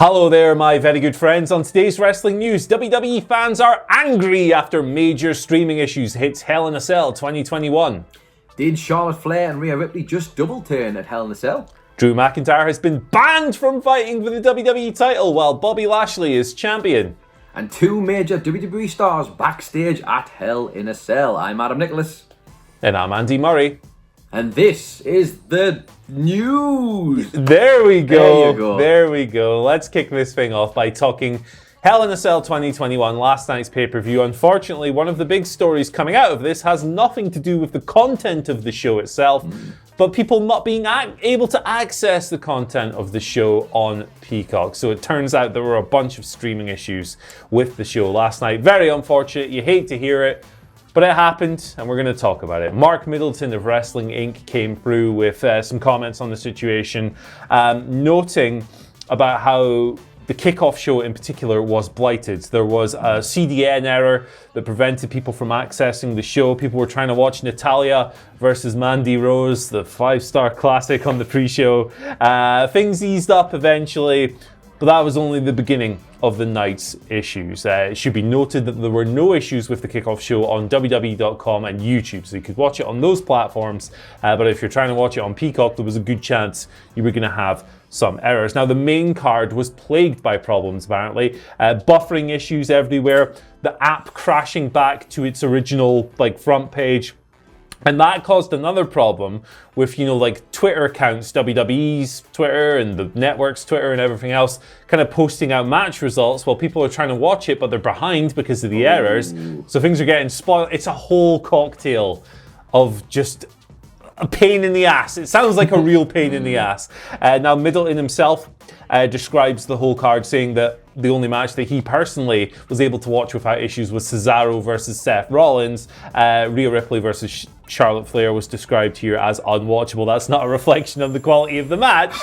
Hello there, my very good friends. On today's wrestling news, WWE fans are angry after major streaming issues hits Hell in a Cell 2021. Did Charlotte Flair and Rhea Ripley just double turn at Hell in a Cell? Drew McIntyre has been banned from fighting for the WWE title while Bobby Lashley is champion. And two major WWE stars backstage at Hell in a Cell. I'm Adam Nicholas. And I'm Andy Murray. And this is the news. There we go. There you go. There we go. Let's kick this thing off by talking Hell in a Cell 2021, last night's pay-per-view. Unfortunately, one of the big stories coming out of this has nothing to do with the content of the show itself, but people not being able to access the content of the show on Peacock. So it turns out there were a bunch of streaming issues with the show last night. Very unfortunate. You hate to hear it. But it happened, and we're going to talk about it. Mark Middleton of Wrestling Inc. came through with some comments on the situation, noting about how the kickoff show in particular was blighted. There was a CDN error that prevented people from accessing the show. People were trying to watch Natalya versus Mandy Rose, the 5-star classic on the pre-show. Things eased up eventually, but that was only the beginning of the night's issues. It should be noted that there were no issues with the kickoff show on WWE.com and YouTube, so you could watch it on those platforms, but if you're trying to watch it on Peacock, there was a good chance you were going to have some errors. Now, the main card was plagued by problems, apparently. Buffering issues everywhere, the app crashing back to its original front page. And that caused another problem with, Twitter accounts, WWE's Twitter and the network's Twitter and everything else, kind of posting out match results while people are trying to watch it, but they're behind because of the errors. So things are getting spoiled. It's a whole cocktail of just a pain in the ass. It sounds like a real pain in the ass. Now, Middleton himself describes the whole card, saying that the only match that he personally was able to watch without issues was Cesaro versus Seth Rollins. Rhea Ripley versus Charlotte Flair was described here as unwatchable. That's not a reflection of the quality of the match.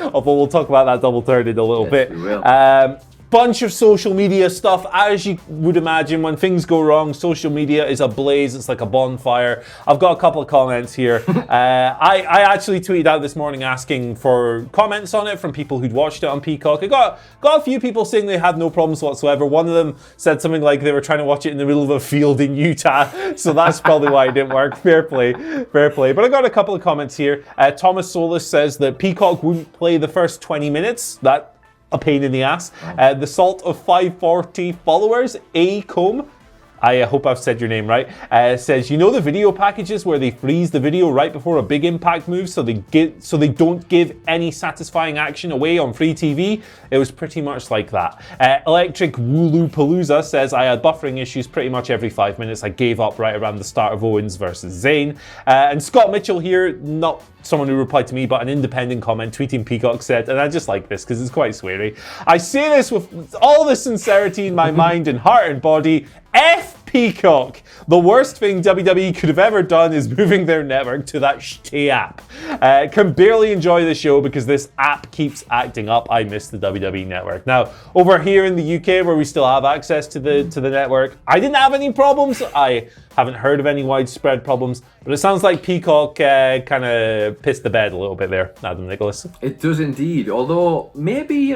Although we'll talk about that double turn in a little bit. We will. Bunch of social media stuff. As you would imagine, when things go wrong, social media is ablaze. It's like a bonfire. I've got a couple of comments here. I actually tweeted out this morning asking for comments on it from people who'd watched it on Peacock. I got a few people saying they had no problems whatsoever. One of them said something like they were trying to watch it in the middle of a field in Utah, so that's probably why it didn't work. Fair play. But I got a couple of comments here. Thomas Solis says that Peacock wouldn't play the first 20 minutes. That a pain in the ass. The Salt of 540 followers, A. Combe, I hope I've said your name right, says, the video packages where they freeze the video right before a big impact move so they don't give any satisfying action away on free TV? It was pretty much like that. Electric Wooloo Palooza says, I had buffering issues pretty much every 5 minutes. I gave up right around the start of Owens versus Zayn. And Scott Mitchell here, not someone who replied to me, but an independent comment tweeting Peacock said, and I just like this because it's quite sweary. I say this with all the sincerity in my mind and heart and body. F Peacock. The worst thing WWE could have ever done is moving their network to that shitty app. Can barely enjoy the show because this app keeps acting up. I miss the WWE network. Now, over here in the UK, where we still have access to the network, I didn't have any problems. I haven't heard of any widespread problems, but it sounds like Peacock kind of pissed the bed a little bit there, Adam Nicholas. It does indeed. Although maybe,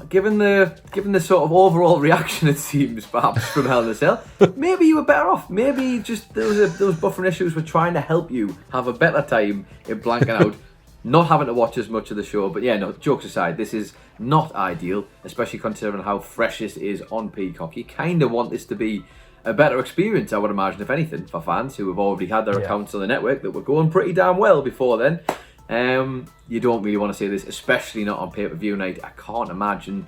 given the sort of overall reaction, it seems, perhaps, from Hell in a Cell, maybe you were better off. Maybe just those buffering issues were trying to help you have a better time in blanking out, not having to watch as much of the show. But yeah, no, jokes aside, this is not ideal, especially considering how fresh this is on Peacock. You kind of want this to be a better experience, I would imagine, if anything, for fans who have already had their accounts on the network that were going pretty damn well before then. You don't really want to see this, especially not on pay-per-view night. I can't imagine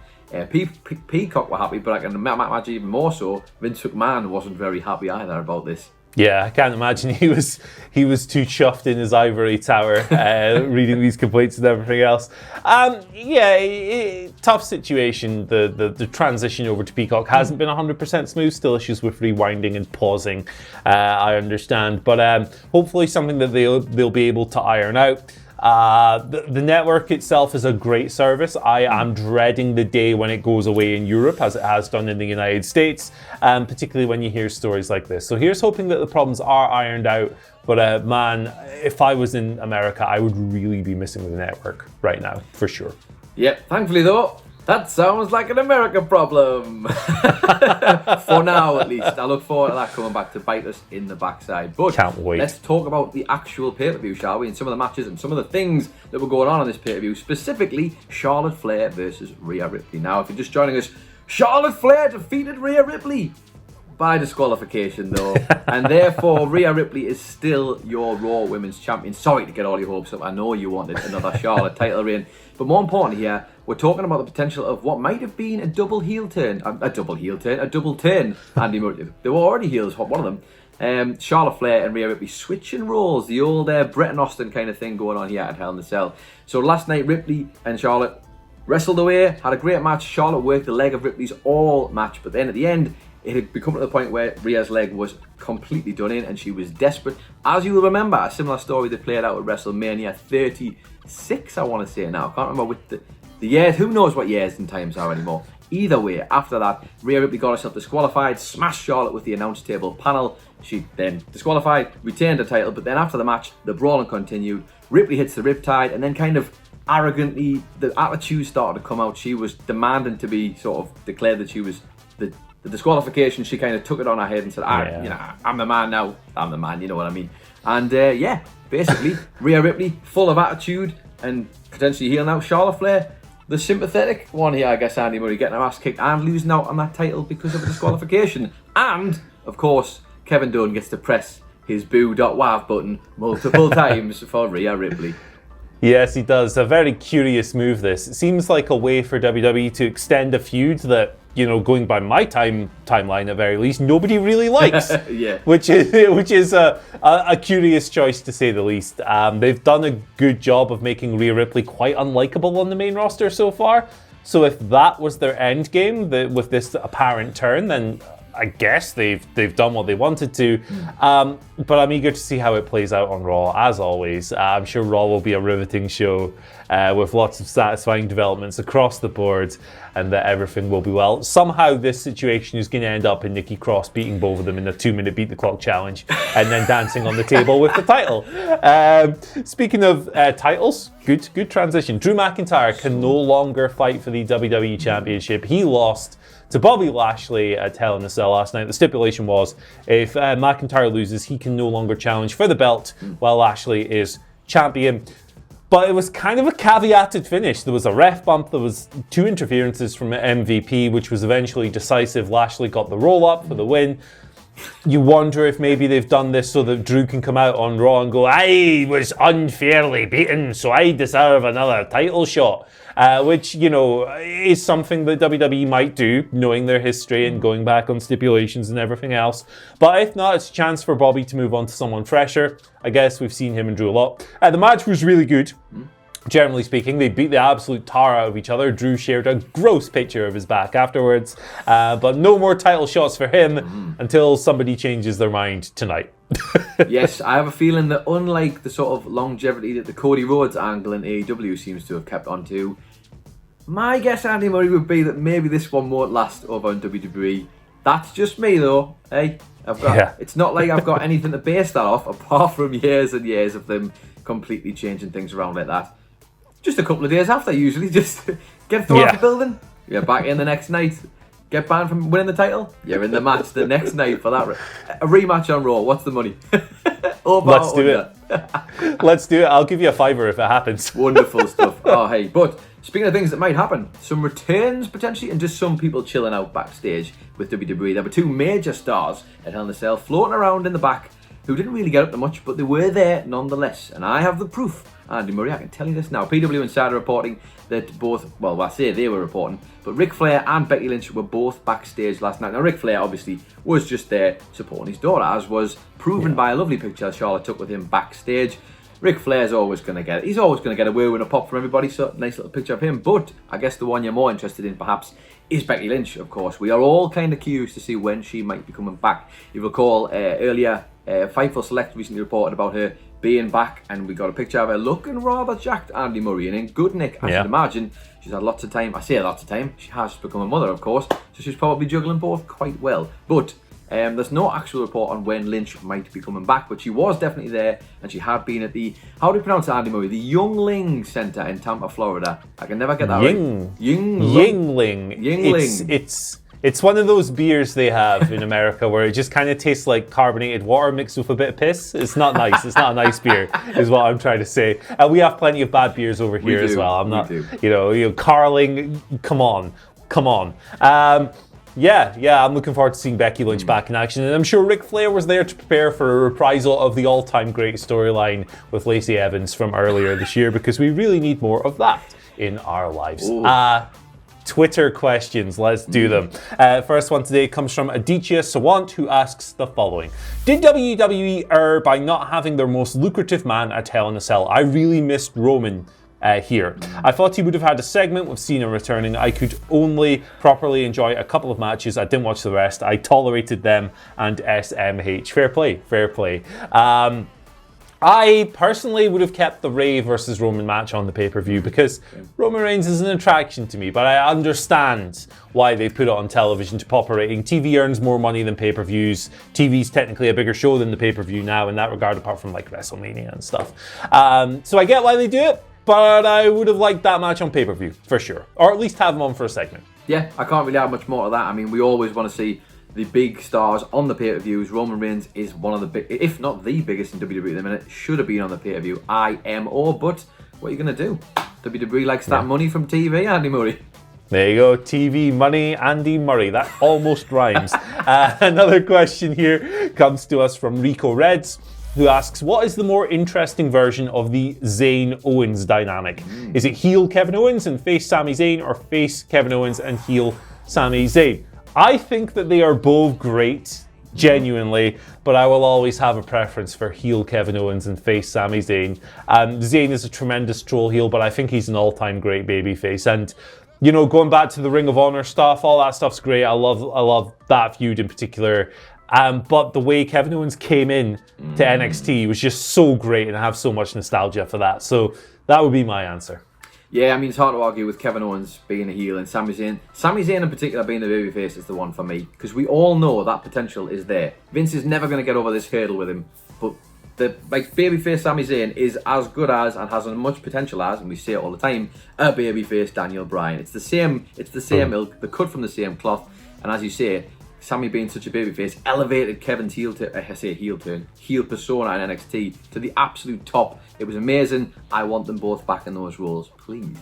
Peacock were happy, but I can imagine even more so Vince McMahon wasn't very happy either about this. Yeah, I can't imagine he was too chuffed in his ivory tower reading these complaints and everything else. Tough situation. The transition over to Peacock hasn't been 100% smooth. Still issues with rewinding and pausing, I understand. But hopefully something that they'll be able to iron out. The network itself is a great service. I am dreading the day when it goes away in Europe, as it has done in the United States, particularly when you hear stories like this. So here's hoping that the problems are ironed out. But man, if I was in America, I would really be missing the network right now, for sure. Yep, thankfully though, that sounds like an American problem. For now, at least. I look forward to that coming back to bite us in the backside. But can't wait. Let's talk about the actual pay-per-view, shall we? And some of the matches and some of the things that were going on this pay-per-view. Specifically, Charlotte Flair versus Rhea Ripley. Now, if you're just joining us, Charlotte Flair defeated Rhea Ripley by disqualification, though. And therefore, Rhea Ripley is still your Raw Women's Champion. Sorry to get all your hopes up. I know you wanted another Charlotte title reign. But more importantly here, we're talking about the potential of what might have been a double turn, Andy Murray. They were already heels, one of them. Charlotte Flair and Rhea Ripley switching roles, the old Brett and Austin kind of thing going on here at Hell in a Cell. So last night, Ripley and Charlotte wrestled away, had a great match. Charlotte worked the leg of Ripley's all match, but then at the end, it had become to the point where Rhea's leg was completely done in and she was desperate. As you will remember, a similar story that played out at WrestleMania 36, I want to say now. I can't remember with the years. Who knows what years and times are anymore. Either way, after that, Rhea Ripley got herself disqualified, smashed Charlotte with the announce table panel. She then disqualified, retained her title, but then after the match, the brawling continued. Ripley hits the riptide and then kind of arrogantly, the attitude started to come out. She was demanding to be sort of declared that she was the disqualification. She kind of took it on her head and said, I'm the man now. I'm the man, you know what I mean. And basically, Rhea Ripley, full of attitude and potentially heel now. Charlotte Flair, the sympathetic one here, I guess, Andy Murray, getting her ass kicked and losing out on that title because of a disqualification. And, of course, Kevin Dunn gets to press his boo.wav button multiple times for Rhea Ripley. Yes, he does. A very curious move, this. It seems like a way for WWE to extend a feud that, going by my timeline at very least, nobody really likes. Yeah. Which is a curious choice to say the least. They've done a good job of making Rhea Ripley quite unlikable on the main roster so far. So if that was their end game, with this apparent turn, then I guess they've done what they wanted to. But I'm eager to see how it plays out on Raw, as always. I'm sure Raw will be a riveting show with lots of satisfying developments across the board, and that everything will be well. Somehow this situation is going to end up in Nikki Cross beating both of them in a 2-minute beat the clock challenge and then dancing on the table with the title. Speaking of titles, good transition. Drew McIntyre can no longer fight for the WWE Championship. He lost to Bobby Lashley at Hell in a Cell last night. The stipulation was if McIntyre loses, he can no longer challenge for the belt while Lashley is champion. But it was kind of a caveated finish. There was a ref bump, there was 2 interferences from MVP, which was eventually decisive. Lashley got the roll-up for the win. You wonder if maybe they've done this so that Drew can come out on Raw and go, I was unfairly beaten, so I deserve another title shot. Which, is something that WWE might do, knowing their history and going back on stipulations and everything else. But if not, it's a chance for Bobby to move on to someone fresher. I guess we've seen him and Drew a lot. The match was really good. Generally speaking, they beat the absolute tar out of each other. Drew shared a gross picture of his back afterwards. But no more title shots for him until somebody changes their mind tonight. Yes, I have a feeling that unlike the sort of longevity that the Cody Rhodes angle in AEW seems to have kept on to, my guess, Andy Murray, would be that maybe this one won't last over in WWE. That's just me, though. Hey, It's not like I've got anything to base that off, apart from years and years of them completely changing things around like that. Just a couple of days after, usually. Just get thrown out the building, you're back in the next night. Get banned from winning the title, you're in the match the next night for that. A rematch on Raw, what's the money? Let's do it. Let's do it. I'll give you a $5 if it happens. Wonderful stuff. Oh, hey. But speaking of things that might happen, some returns potentially, and just some people chilling out backstage with WWE. There were 2 major stars at Hell in a Cell floating around in the back who didn't really get up to much, but they were there nonetheless. And I have the proof. Andy Murray, I can tell you this now. PW Insider reporting that both, well, I say they were reporting, but Ric Flair and Becky Lynch were both backstage last night. Now, Ric Flair obviously was just there supporting his daughter, as was proven by a lovely picture Charlotte took with him backstage. Ric Flair's always going to get it. He's always going to get a woo and a pop from everybody, so nice little picture of him. But I guess the one you're more interested in, perhaps, is Becky Lynch, of course. We are all kind of curious to see when she might be coming back. You recall earlier, Fightful Select recently reported about her being back, and we got a picture of her looking rather jacked, Andy Murray, and in good nick. I should imagine she's had lots of time. I say lots of time. She has become a mother, of course, so she's probably juggling both quite well. But There's no actual report on when Lynch might be coming back, but she was definitely there, and she had been at the, how do you pronounce it, Andy Murray? The Youngling Center in Tampa, Florida. I can never get that right. Yingling. It's one of those beers they have in America where it just kind of tastes like carbonated water mixed with a bit of piss. It's not nice. It's not a nice beer, is what I'm trying to say. And we have plenty of bad beers over here as well. I'm not, Carling. Come on. Yeah, I'm looking forward to seeing Becky Lynch back in action. And I'm sure Ric Flair was there to prepare for a reprisal of the all-time great storyline with Lacey Evans from earlier this year, because we really need more of that in our lives. Twitter questions, let's do them. First one today comes from Aditya Sawant, who asks the following. Did WWE err by not having their most lucrative man at Hell in a Cell? I really missed Roman here. I thought he would have had a segment with Cena returning. I could only properly enjoy a couple of matches. I didn't watch the rest. I tolerated them and SMH. Fair play. I personally would have kept the Rey versus Roman match on the pay-per-view because Roman Reigns is an attraction to me, but I understand why they put it on television to pop a rating. TV earns more money than pay-per-views. TV's technically a bigger show than the pay-per-view now in that regard, apart from like WrestleMania and stuff. So I get why they do it, but I would have liked that match on pay-per-view, for sure. Or at least have them on for a segment. Yeah, I can't really add much more to that. I mean, we always want to see the big stars on the pay-per-views. Roman Reigns is one of the big, if not the biggest in WWE at the minute. Should have been on the pay-per-view. IMO, but what are you going to do? WWE likes that money from TV, Andy Murray. There you go, TV money, Andy Murray. That almost rhymes. Another question here comes to us from Rico Reds, who asks, what is the more interesting version of the Zayn-Owens dynamic? Is it heel Kevin Owens and face Sami Zayn, or face Kevin Owens and heel Sami Zayn? I think that they are both great, genuinely, but I will always have a preference for heel Kevin Owens and face Sami Zayn. Zayn is a tremendous troll heel, but I think he's an all-time great babyface. And, you know, going back to the Ring of Honor stuff, all that stuff's great. I love that feud in particular. But the way Kevin Owens came in to NXT was just so great, and I have so much nostalgia for that. So that would be my answer. Yeah, I mean, it's hard to argue with Kevin Owens being a heel and Sami Zayn. Sami Zayn in particular being the babyface is the one for me, because we all know that potential is there. Vince is never going to get over this hurdle with him, but the babyface Sami Zayn is as good as, and has as much potential as, and we say it all the time, a babyface Daniel Bryan. It's the same ilk, they're cut from the same cloth, and as you say, Sami being such a babyface elevated Kevin's heel persona in NXT to the absolute top. It was amazing. I want them both back in those roles, please.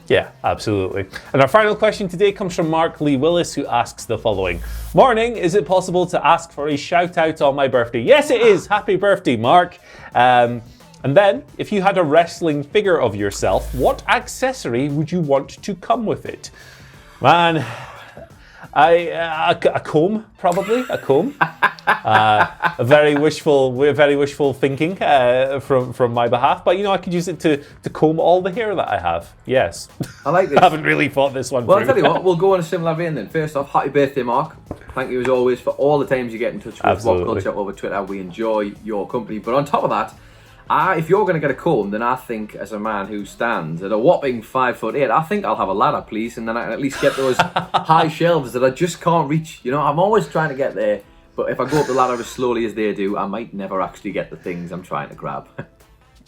Yeah, absolutely. And our final question today comes from Mark Lee Willis, who asks the following. Morning, is it possible to ask for a shout out on my birthday? Yes, it is. Happy birthday, Mark. And then, if you had a wrestling figure of yourself, what accessory would you want to come with it? Man, a comb, probably. A comb. Very wishful thinking from my behalf. But, you know, I could use it to comb all the hair that I have. Yes. I like this. I haven't really thought this one Well, through. I'll tell you what, we'll go on a similar vein then. First off, happy birthday, Mark. Thank you as always for all the times you get in touch with WhatCulture over Twitter. We enjoy your company. But on top of that, if you're going to get a comb, then I think, as a man who stands at a whopping 5'8", I think I'll have a ladder, please, and then I can at least get those high shelves that I just can't reach. You know, I'm always trying to get there, but if I go up the ladder as slowly as they do, I might never actually get the things I'm trying to grab.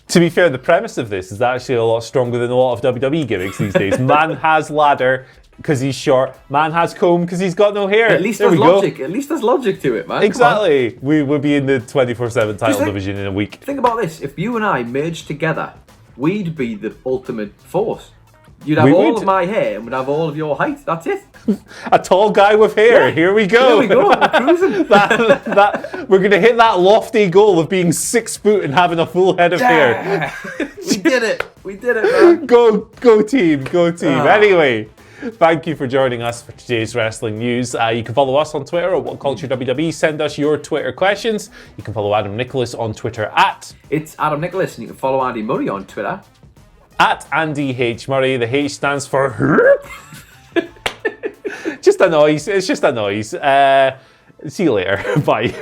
To be fair, the premise of this is actually a lot stronger than a lot of WWE gimmicks these days. Man has ladder because he's short. Man has comb because he's got no hair. At least there's logic. At least there's logic to it, man. Exactly. We would be in the 24/7 title division in a week. Think about this. If you and I merged together, we'd be the ultimate force. You'd have all of my hair and we'd have all of your height. That's it. A tall guy with hair. Yeah. Here we go. Here we go. We're cruising. We're going to hit that lofty goal of being 6 foot and having a full head of hair. We did it. We did it, man. Go team. Go team. Anyway, thank you for joining us for today's wrestling news. You can follow us on Twitter at WhatCulture WWE. Send us your Twitter questions. You can follow Adam Nicholas on Twitter at... It's Adam Nicholas, and you can follow Andy Murray on Twitter at Andy H. Murray. The H stands for... Just a noise. It's just a noise. See you later. Bye.